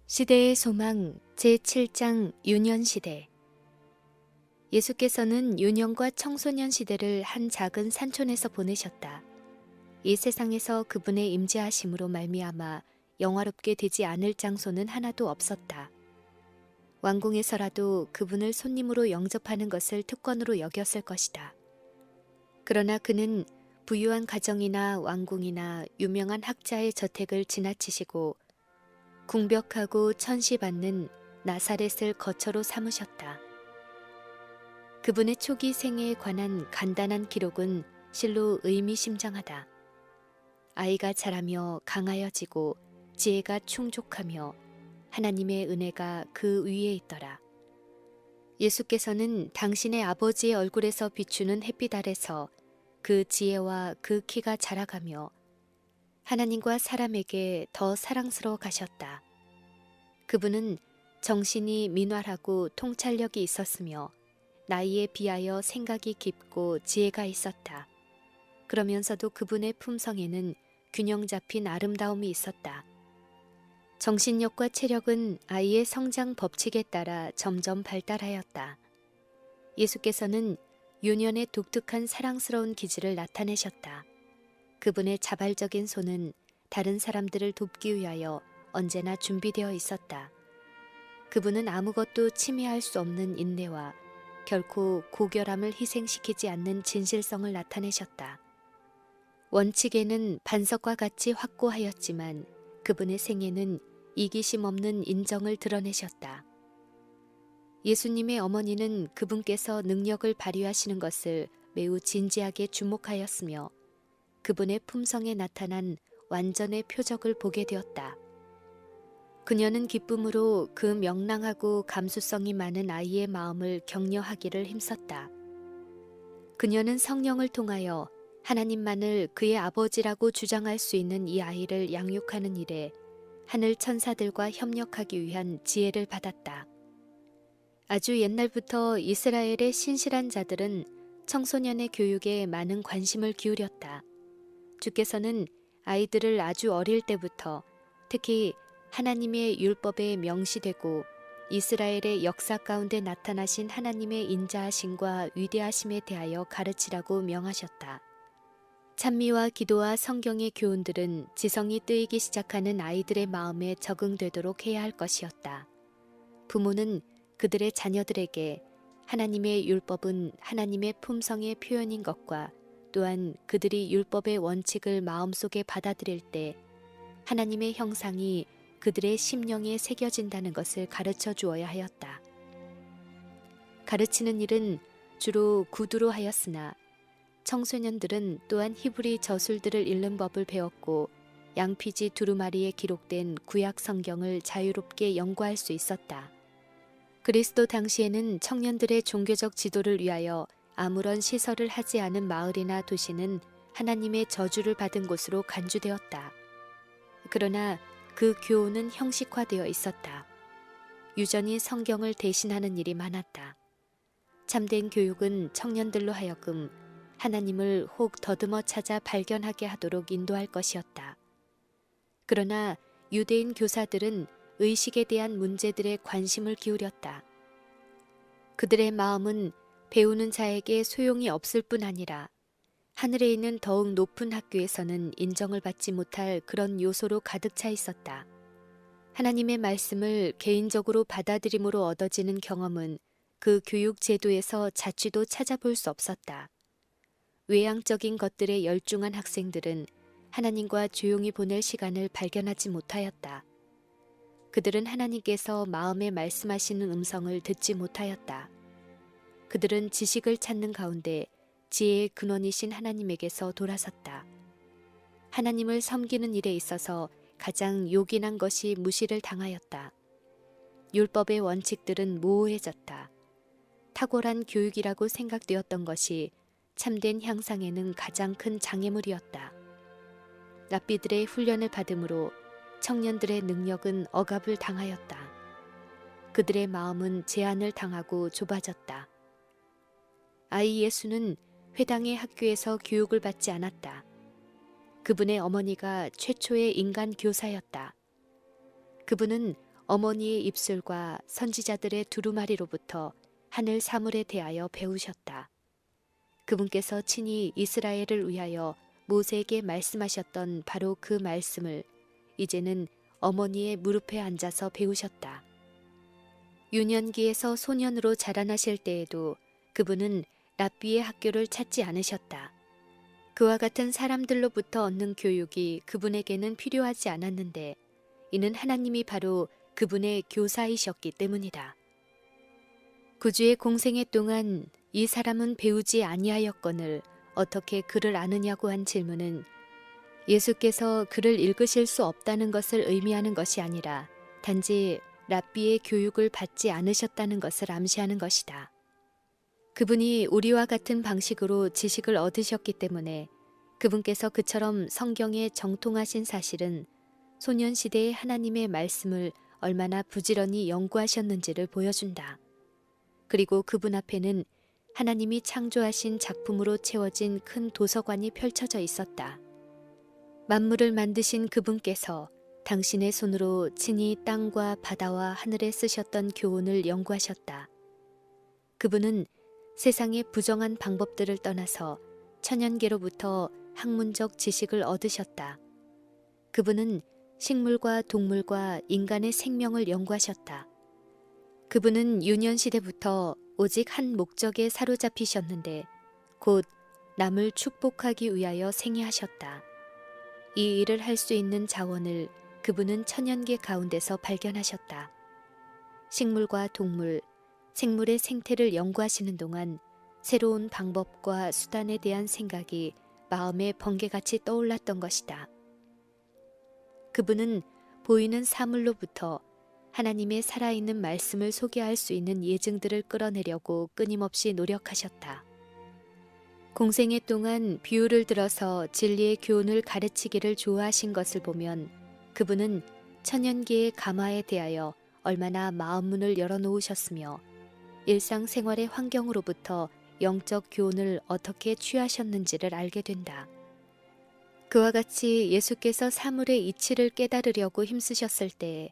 시대의 소망 제7장 유년시대. 예수께서는 유년과 청소년 시대를 한 작은 산촌에서 보내셨다. 이 세상에서 그분의 임재하심으로 말미암아 영화롭게 되지 않을 장소는 하나도 없었다. 왕궁에서라도 그분을 손님으로 영접하는 것을 특권으로 여겼을 것이다. 그러나 그는 부유한 가정이나 왕궁이나 유명한 학자의 저택을 지나치시고 궁벽하고 천시받는 나사렛을 거처로 삼으셨다. 그분의 초기 생애에 관한 간단한 기록은 실로 의미심장하다. 아이가 자라며 강하여지고 지혜가 충족하며 하나님의 은혜가 그 위에 있더라. 예수께서는 당신의 아버지의 얼굴에서 비추는 햇빛 아래서 그 지혜와 그 키가 자라가며 하나님과 사람에게 더 사랑스러워 가셨다. 그분은 정신이 민활하고 통찰력이 있었으며 나이에 비하여 생각이 깊고 지혜가 있었다. 그러면서도 그분의 품성에는 균형 잡힌 아름다움이 있었다. 정신력과 체력은 아이의 성장 법칙에 따라 점점 발달하였다. 예수께서는 유년의 독특한 사랑스러운 기질을 나타내셨다. 그분의 자발적인 손은 다른 사람들을 돕기 위하여 언제나 준비되어 있었다. 그분은 아무것도 침해할 수 없는 인내와 결코 고결함을 희생시키지 않는 진실성을 나타내셨다. 원칙에는 반석과 같이 확고하였지만 그분의 생애는 이기심 없는 인정을 드러내셨다. 예수님의 어머니는 그분께서 능력을 발휘하시는 것을 매우 진지하게 주목하였으며 그분의 품성에 나타난 완전의 표적을 보게 되었다. 그녀는 기쁨으로 그 명랑하고 감수성이 많은 아이의 마음을 격려하기를 힘썼다. 그녀는 성령을 통하여 하나님만을 그의 아버지라고 주장할 수 있는 이 아이를 양육하는 일에 하늘 천사들과 협력하기 위한 지혜를 받았다. 아주 옛날부터 이스라엘의 신실한 자들은 청소년의 교육에 많은 관심을 기울였다. 주께서는 아이들을 아주 어릴 때부터 특히 하나님의 율법에 명시되고 이스라엘의 역사 가운데 나타나신 하나님의 인자하심과 위대하심에 대하여 가르치라고 명하셨다. 찬미와 기도와 성경의 교훈들은 지성이 뜨이기 시작하는 아이들의 마음에 적응되도록 해야 할 것이었다. 부모는 그들의 자녀들에게 하나님의 율법은 하나님의 품성의 표현인 것과 또한 그들이 율법의 원칙을 마음속에 받아들일 때 하나님의 형상이 그들의 심령에 새겨진다는 것을 가르쳐 주어야 하였다. 가르치는 일은 주로 구두로 하였으나 청소년들은 또한 히브리 저술들을 읽는 법을 배웠고 양피지 두루마리에 기록된 구약 성경을 자유롭게 연구할 수 있었다. 그리스도 당시에는 청년들의 종교적 지도를 위하여 아무런 시설을 하지 않은 마을이나 도시는 하나님의 저주를 받은 곳으로 간주되었다. 그러나 그 교훈은 형식화되어 있었다. 유전이 성경을 대신하는 일이 많았다. 참된 교육은 청년들로 하여금 하나님을 혹 더듬어 찾아 발견하게 하도록 인도할 것이었다. 그러나 유대인 교사들은 의식에 대한 문제들에 관심을 기울였다. 그들의 마음은 배우는 자에게 소용이 없을 뿐 아니라 하늘에 있는 더욱 높은 학교에서는 인정을 받지 못할 그런 요소로 가득 차 있었다. 하나님의 말씀을 개인적으로 받아들임으로 얻어지는 경험은 그 교육 제도에서 자취도 찾아볼 수 없었다. 외향적인 것들에 열중한 학생들은 하나님과 조용히 보낼 시간을 발견하지 못하였다. 그들은 하나님께서 마음에 말씀하시는 음성을 듣지 못하였다. 그들은 지식을 찾는 가운데 지혜의 근원이신 하나님에게서 돌아섰다. 하나님을 섬기는 일에 있어서 가장 요긴한 것이 무시를 당하였다. 율법의 원칙들은 모호해졌다. 탁월한 교육이라고 생각되었던 것이 참된 향상에는 가장 큰 장애물이었다. 랍비들의 훈련을 받음으로 청년들의 능력은 억압을 당하였다. 그들의 마음은 제한을 당하고 좁아졌다. 아이 예수는 회당의 학교에서 교육을 받지 않았다. 그분의 어머니가 최초의 인간 교사였다. 그분은 어머니의 입술과 선지자들의 두루마리로부터 하늘 사물에 대하여 배우셨다. 그분께서 친히 이스라엘을 위하여 모세에게 말씀하셨던 바로 그 말씀을 이제는 어머니의 무릎에 앉아서 배우셨다. 유년기에서 소년으로 자라나실 때에도 그분은 랍비의 학교를 찾지 않으셨다. 그와 같은 사람들로부터 얻는 교육이 그분에게는 필요하지 않았는데 이는 하나님이 바로 그분의 교사이셨기 때문이다. 구주의 공생애 동안 이 사람은 배우지 아니하였거늘 어떻게 그를 아느냐고 한 질문은 예수께서 그를 읽으실 수 없다는 것을 의미하는 것이 아니라 단지 랍비의 교육을 받지 않으셨다는 것을 암시하는 것이다. 그분이 우리와 같은 방식으로 지식을 얻으셨기 때문에 그분께서 그처럼 성경에 정통하신 사실은 소년시대의 하나님의 말씀을 얼마나 부지런히 연구하셨는지를 보여준다. 그리고 그분 앞에는 하나님이 창조하신 작품으로 채워진 큰 도서관이 펼쳐져 있었다. 만물을 만드신 그분께서 당신의 손으로 친히 땅과 바다와 하늘에 쓰셨던 교훈을 연구하셨다. 그분은 세상의 부정한 방법들을 떠나서 천연계로부터 학문적 지식을 얻으셨다. 그분은 식물과 동물과 인간의 생명을 연구하셨다. 그분은 유년시대부터 오직 한 목적에 사로잡히셨는데 곧 남을 축복하기 위하여 생애하셨다. 이 일을 할 수 있는 자원을 그분은 천연계 가운데서 발견하셨다. 식물과 동물, 생물의 생태를 연구하시는 동안 새로운 방법과 수단에 대한 생각이 마음에 번개같이 떠올랐던 것이다. 그분은 보이는 사물로부터 하나님의 살아있는 말씀을 소개할 수 있는 예증들을 끌어내려고 끊임없이 노력하셨다. 공생애 동안 비유를 들어서 진리의 교훈을 가르치기를 좋아하신 것을 보면 그분은 천연계의 감화에 대하여 얼마나 마음문을 열어놓으셨으며 일상생활의 환경으로부터 영적 교훈을 어떻게 취하셨는지를 알게 된다. 그와 같이 예수께서 사물의 이치를 깨달으려고 힘쓰셨을 때에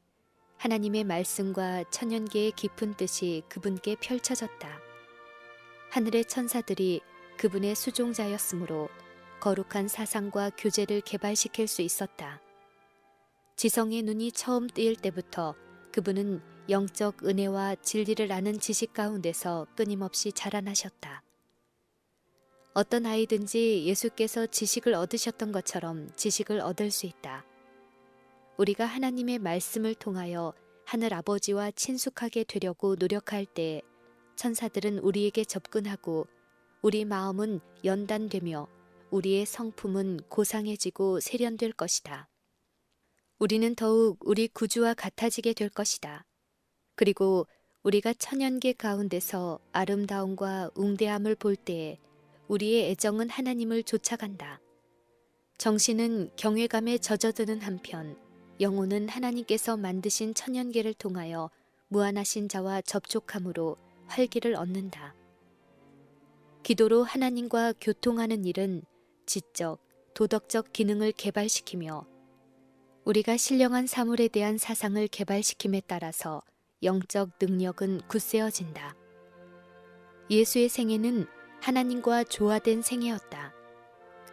하나님의 말씀과 천연계의 깊은 뜻이 그분께 펼쳐졌다. 하늘의 천사들이 그분의 수종자였으므로 거룩한 사상과 교제를 개발시킬 수 있었다. 지성의 눈이 처음 뜨일 때부터 그분은 영적 은혜와 진리를 아는 지식 가운데서 끊임없이 자라나셨다. 어떤 아이든지 예수께서 지식을 얻으셨던 것처럼 지식을 얻을 수 있다. 우리가 하나님의 말씀을 통하여 하늘 아버지와 친숙하게 되려고 노력할 때 천사들은 우리에게 접근하고 우리 마음은 연단되며 우리의 성품은 고상해지고 세련될 것이다. 우리는 더욱 우리 구주와 같아지게 될 것이다. 그리고 우리가 천연계 가운데서 아름다움과 웅대함을 볼 때에 우리의 애정은 하나님을 쫓아간다. 정신은 경외감에 젖어드는 한편 영혼은 하나님께서 만드신 천연계를 통하여 무한하신 자와 접촉함으로 활기를 얻는다. 기도로 하나님과 교통하는 일은 지적, 도덕적 기능을 개발시키며 우리가 신령한 사물에 대한 사상을 개발시킴에 따라서 영적 능력은 굳세어진다. 예수의 생애는 하나님과 조화된 생애였다.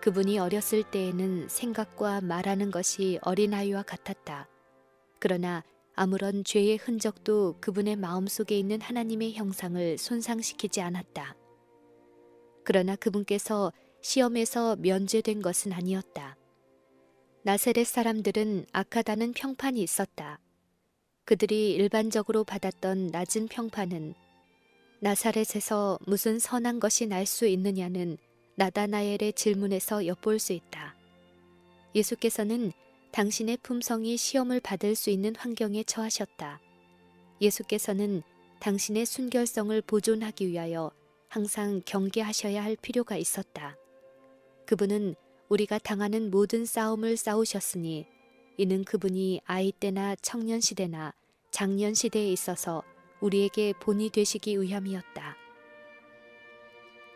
그분이 어렸을 때에는 생각과 말하는 것이 어린아이와 같았다. 그러나 아무런 죄의 흔적도 그분의 마음속에 있는 하나님의 형상을 손상시키지 않았다. 그러나 그분께서 시험에서 면제된 것은 아니었다. 나세렛 사람들은 악하다는 평판이 있었다. 그들이 일반적으로 받았던 낮은 평판은 나사렛에서 무슨 선한 것이 날 수 있느냐는 나다나엘의 질문에서 엿볼 수 있다. 예수께서는 당신의 품성이 시험을 받을 수 있는 환경에 처하셨다. 예수께서는 당신의 순결성을 보존하기 위하여 항상 경계하셔야 할 필요가 있었다. 그분은 우리가 당하는 모든 싸움을 싸우셨으니 이는 그분이 아이 때나 청년 시대나 장년 시대에 있어서 우리에게 본이 되시기 위함이었다.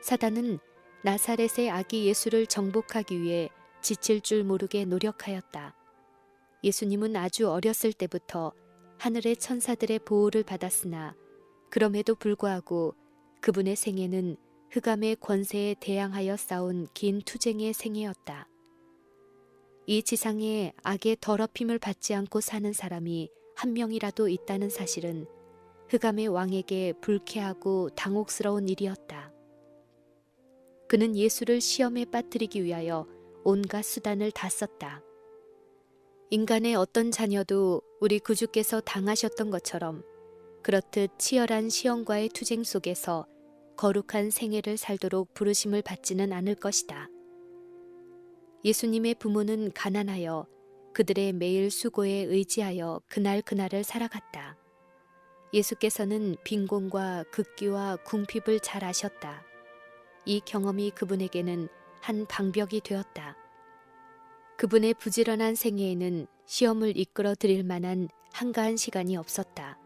사단은 나사렛의 아기 예수를 정복하기 위해 지칠 줄 모르게 노력하였다. 예수님은 아주 어렸을 때부터 하늘의 천사들의 보호를 받았으나 그럼에도 불구하고 그분의 생애는 흑암의 권세에 대항하여 싸운 긴 투쟁의 생애였다. 이 지상에 악의 더럽힘을 받지 않고 사는 사람이 한 명이라도 있다는 사실은 흑암의 왕에게 불쾌하고 당혹스러운 일이었다. 그는 예수를 시험에 빠뜨리기 위하여 온갖 수단을 다 썼다. 인간의 어떤 자녀도 우리 구주께서 당하셨던 것처럼 그렇듯 치열한 시험과의 투쟁 속에서 거룩한 생애를 살도록 부르심을 받지는 않을 것이다. 예수님의 부모는 가난하여 그들의 매일 수고에 의지하여 그날을 살아갔다. 예수께서는 빈곤과 극기와 궁핍을 잘 아셨다. 이 경험이 그분에게는 한 방벽이 되었다. 그분의 부지런한 생애에는 시험을 이끌어 드릴 만한 한가한 시간이 없었다.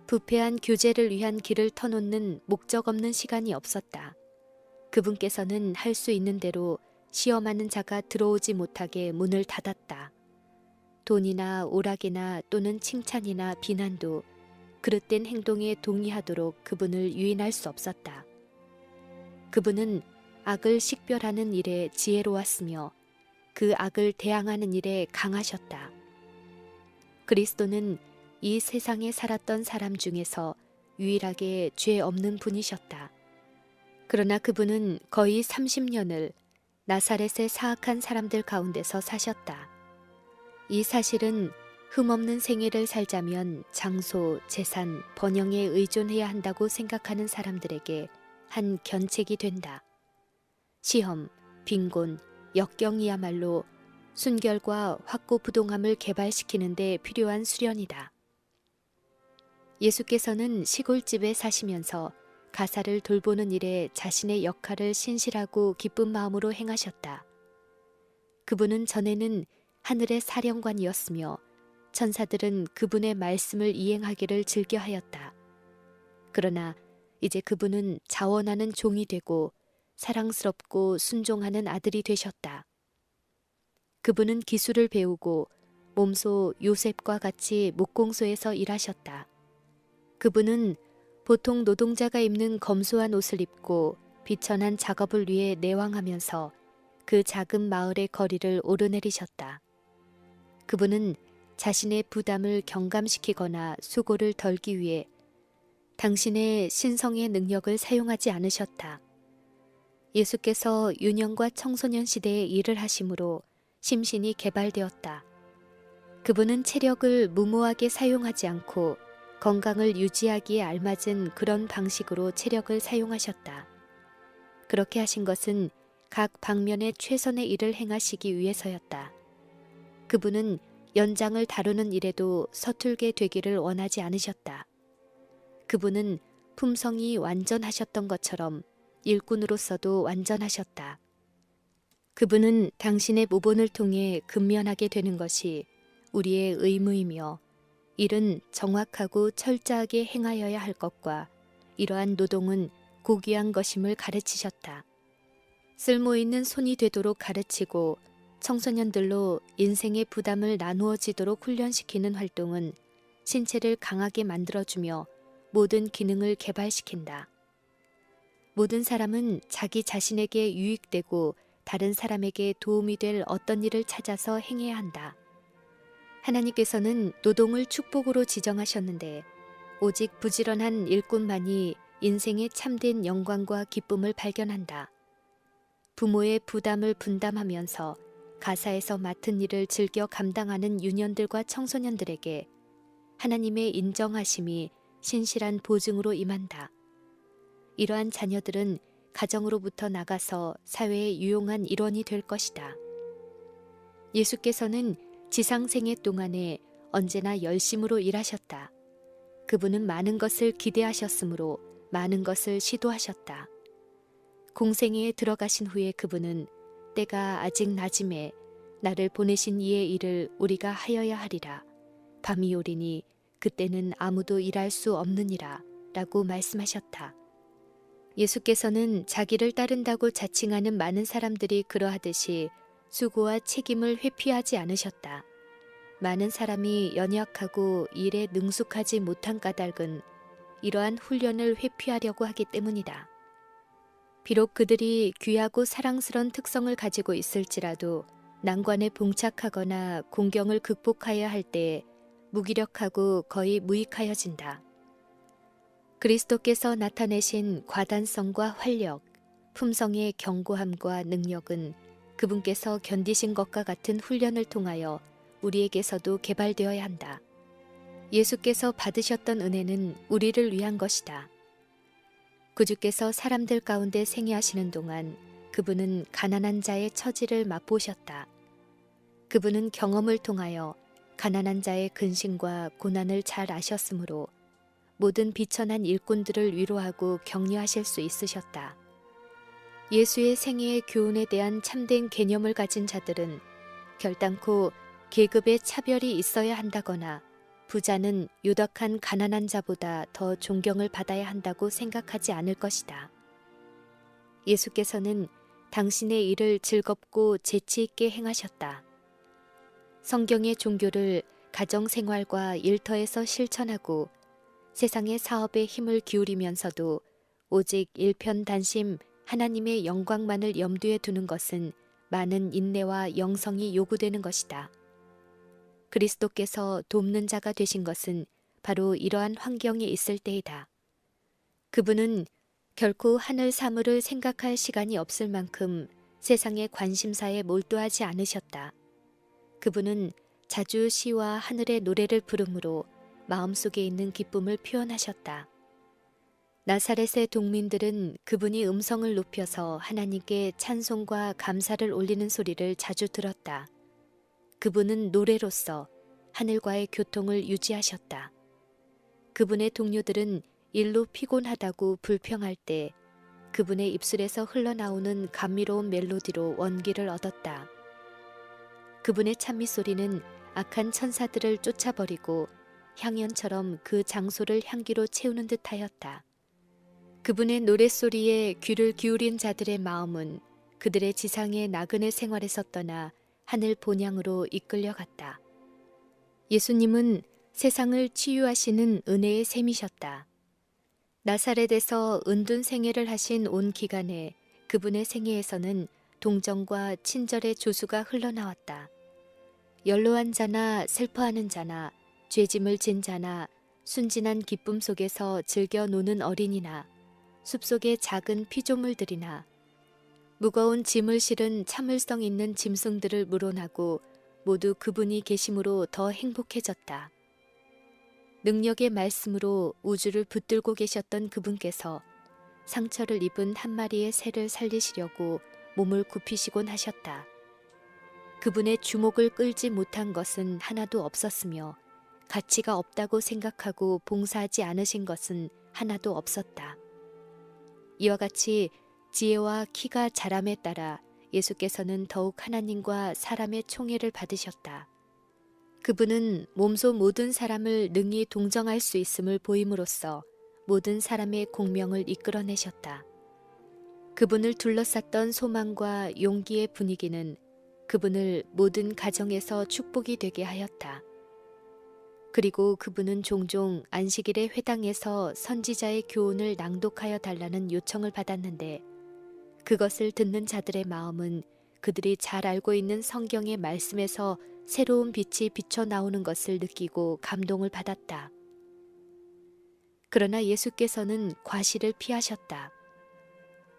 부패한 교제를 위한 길을 터놓는 목적 없는 시간이 없었다. 그분께서는 할 수 있는 대로 시험하는 자가 들어오지 못하게 문을 닫았다. 돈이나 오락이나 또는 칭찬이나 비난도 그릇된 행동에 동의하도록 그분을 유인할 수 없었다. 그분은 악을 식별하는 일에 지혜로웠으며 그 악을 대항하는 일에 강하셨다. 그리스도는 이 세상에 살았던 사람 중에서 유일하게 죄 없는 분이셨다. 그러나 그분은 거의 30년을 나사렛의 사악한 사람들 가운데서 사셨다. 이 사실은 흠없는 생애를 살자면 장소, 재산, 번영에 의존해야 한다고 생각하는 사람들에게 한 견책이 된다. 시험, 빈곤, 역경이야말로 순결과 확고부동함을 개발시키는 데 필요한 수련이다. 예수께서는 시골집에 사시면서 가사를 돌보는 일에 자신의 역할을 신실하고 기쁜 마음으로 행하셨다. 그분은 전에는 하늘의 사령관이었으며 천사들은 그분의 말씀을 이행하기를 즐겨하였다. 그러나 이제 그분은 자원하는 종이 되고 사랑스럽고 순종하는 아들이 되셨다. 그분은 기술을 배우고 몸소 요셉과 같이 목공소에서 일하셨다. 그분은 보통 노동자가 입는 검소한 옷을 입고 비천한 작업을 위해 내왕하면서 그 작은 마을의 거리를 오르내리셨다. 그분은 자신의 부담을 경감시키거나 수고를 덜기 위해 당신의 신성의 능력을 사용하지 않으셨다. 예수께서 유년과 청소년 시대에 일을 하심으로 심신이 개발되었다. 그분은 체력을 무모하게 사용하지 않고 건강을 유지하기에 알맞은 그런 방식으로 체력을 사용하셨다. 그렇게 하신 것은 각 방면에 최선의 일을 행하시기 위해서였다. 그분은 연장을 다루는 일에도 서툴게 되기를 원하지 않으셨다. 그분은 품성이 완전하셨던 것처럼 일꾼으로서도 완전하셨다. 그분은 당신의 모본을 통해 근면하게 되는 것이 우리의 의무이며 일은 정확하고 철저하게 행하여야 할 것과 이러한 노동은 고귀한 것임을 가르치셨다. 쓸모있는 손이 되도록 가르치고 청소년들로 인생의 부담을 나누어지도록 훈련시키는 활동은 신체를 강하게 만들어주며 모든 기능을 개발시킨다. 모든 사람은 자기 자신에게 유익되고 다른 사람에게 도움이 될 어떤 일을 찾아서 행해야 한다. 하나님께서는 노동을 축복으로 지정하셨는데 오직 부지런한 일꾼만이 인생의 참된 영광과 기쁨을 발견한다. 부모의 부담을 분담하면서 가사에서 맡은 일을 즐겨 감당하는 유년들과 청소년들에게 하나님의 인정하심이 신실한 보증으로 임한다. 이러한 자녀들은 가정으로부터 나가서 사회의 유용한 일원이 될 것이다. 예수께서는 지상생애 동안에 언제나 열심으로 일하셨다. 그분은 많은 것을 기대하셨으므로 많은 것을 시도하셨다. 공생애에 들어가신 후에 그분은 때가 아직 낮음에 나를 보내신 이의 일을 우리가 하여야 하리라. 밤이 오리니 그때는 아무도 일할 수 없느니라 라고 말씀하셨다. 예수께서는 자기를 따른다고 자칭하는 많은 사람들이 그러하듯이 수고와 책임을 회피하지 않으셨다. 많은 사람이 연약하고 일에 능숙하지 못한 까닭은 이러한 훈련을 회피하려고 하기 때문이다. 비록 그들이 귀하고 사랑스러운 특성을 가지고 있을지라도 난관에 봉착하거나 공경을 극복하여야 할 때에 무기력하고 거의 무익하여진다. 그리스도께서 나타내신 과단성과 활력, 품성의 견고함과 능력은 그분께서 견디신 것과 같은 훈련을 통하여 우리에게서도 개발되어야 한다. 예수께서 받으셨던 은혜는 우리를 위한 것이다. 구주께서 사람들 가운데 생애하시는 동안 그분은 가난한 자의 처지를 맛보셨다. 그분은 경험을 통하여 가난한 자의 근심과 고난을 잘 아셨으므로 모든 비천한 일꾼들을 위로하고 격려하실 수 있으셨다. 예수의 생애의 교훈에 대한 참된 개념을 가진 자들은 결단코 계급의 차별이 있어야 한다거나 부자는 유덕한 가난한 자보다 더 존경을 받아야 한다고 생각하지 않을 것이다. 예수께서는 당신의 일을 즐겁고 재치 있게 행하셨다. 성경의 종교를 가정생활과 일터에서 실천하고 세상의 사업에 힘을 기울이면서도 오직 일편단심 하나님의 영광만을 염두에 두는 것은 많은 인내와 영성이 요구되는 것이다. 그리스도께서 돕는 자가 되신 것은 바로 이러한 환경에 있을 때이다. 그분은 결코 하늘 사물을 생각할 시간이 없을 만큼 세상의 관심사에 몰두하지 않으셨다. 그분은 자주 시와 하늘의 노래를 부름으로 마음속에 있는 기쁨을 표현하셨다. 나사렛의 동민들은 그분이 음성을 높여서 하나님께 찬송과 감사를 올리는 소리를 자주 들었다. 그분은 노래로서 하늘과의 교통을 유지하셨다. 그분의 동료들은 일로 피곤하다고 불평할 때 그분의 입술에서 흘러나오는 감미로운 멜로디로 원기를 얻었다. 그분의 찬미 소리는 악한 천사들을 쫓아버리고 향연처럼 그 장소를 향기로 채우는 듯하였다. 그분의 노랫소리에 귀를 기울인 자들의 마음은 그들의 지상의 나그네 생활에서 떠나 하늘 본향으로 이끌려갔다. 예수님은 세상을 치유하시는 은혜의 셈이셨다. 나사렛에서 은둔 생애를 하신 온 기간에 그분의 생애에서는 동정과 친절의 조수가 흘러나왔다. 연로한 자나 슬퍼하는 자나 죄짐을 진 자나 순진한 기쁨 속에서 즐겨 노는 어린이나 숲속의 작은 피조물들이나 무거운 짐을 실은 참을성 있는 짐승들을 물어나고 모두 그분이 계심으로 더 행복해졌다. 능력의 말씀으로 우주를 붙들고 계셨던 그분께서 상처를 입은 한 마리의 새를 살리시려고 몸을 굽히시곤 하셨다. 그분의 주목을 끌지 못한 것은 하나도 없었으며 가치가 없다고 생각하고 봉사하지 않으신 것은 하나도 없었다. 이와 같이 지혜와 키가 자람에 따라 예수께서는 더욱 하나님과 사람의 총애를 받으셨다. 그분은 몸소 모든 사람을 능히 동정할 수 있음을 보임으로써 모든 사람의 공명을 이끌어내셨다. 그분을 둘러쌌던 소망과 용기의 분위기는 그분을 모든 가정에서 축복이 되게 하였다. 그리고 그분은 종종 안식일의 회당에서 선지자의 교훈을 낭독하여 달라는 요청을 받았는데 그것을 듣는 자들의 마음은 그들이 잘 알고 있는 성경의 말씀에서 새로운 빛이 비쳐 나오는 것을 느끼고 감동을 받았다. 그러나 예수께서는 과시를 피하셨다.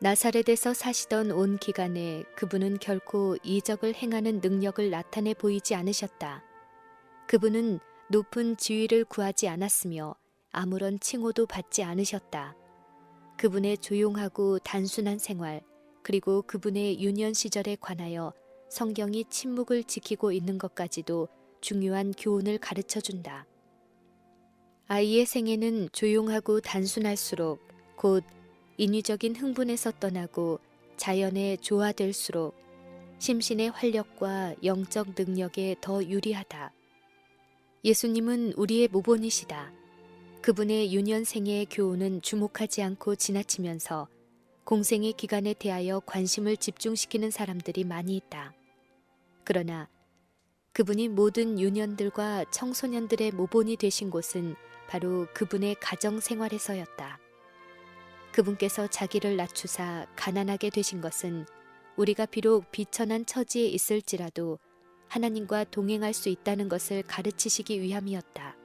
나사렛에서 사시던 온 기간에 그분은 결코 이적을 행하는 능력을 나타내 보이지 않으셨다. 그분은 높은 지위를 구하지 않았으며 아무런 칭호도 받지 않으셨다. 그분의 조용하고 단순한 생활, 그리고 그분의 유년 시절에 관하여 성경이 침묵을 지키고 있는 것까지도 중요한 교훈을 가르쳐준다. 아이의 생애는 조용하고 단순할수록 곧 인위적인 흥분에서 떠나고 자연에 조화될수록 심신의 활력과 영적 능력에 더 유리하다. 예수님은 우리의 모본이시다. 그분의 유년생애의 교훈은 주목하지 않고 지나치면서 공생의 기간에 대하여 관심을 집중시키는 사람들이 많이 있다. 그러나 그분이 모든 유년들과 청소년들의 모본이 되신 곳은 바로 그분의 가정 생활에서였다. 그분께서 자기를 낮추사 가난하게 되신 것은 우리가 비록 비천한 처지에 있을지라도 하나님과 동행할 수 있다는 것을 가르치시기 위함이었다.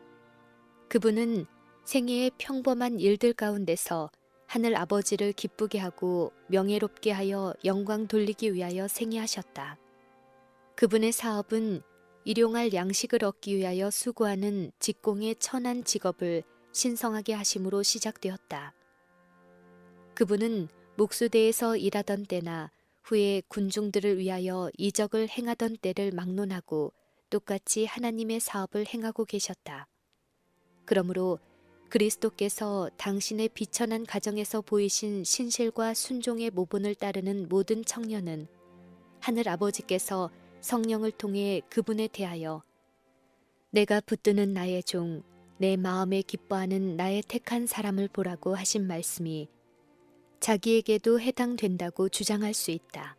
그분은 생애의 평범한 일들 가운데서 하늘 아버지를 기쁘게 하고 명예롭게 하여 영광 돌리기 위하여 생애하셨다. 그분의 사업은 일용할 양식을 얻기 위하여 수고하는 직공의 천한 직업을 신성하게 하심으로 시작되었다. 그분은 목수대에서 일하던 때나 후에 군중들을 위하여 이적을 행하던 때를 막론하고 똑같이 하나님의 사업을 행하고 계셨다. 그러므로 그리스도께서 당신의 비천한 가정에서 보이신 신실과 순종의 모본을 따르는 모든 청년은 하늘 아버지께서 성령을 통해 그분에 대하여 내가 붙드는 나의 종, 내 마음에 기뻐하는 나의 택한 사람을 보라고 하신 말씀이 자기에게도 해당된다고 주장할 수 있다.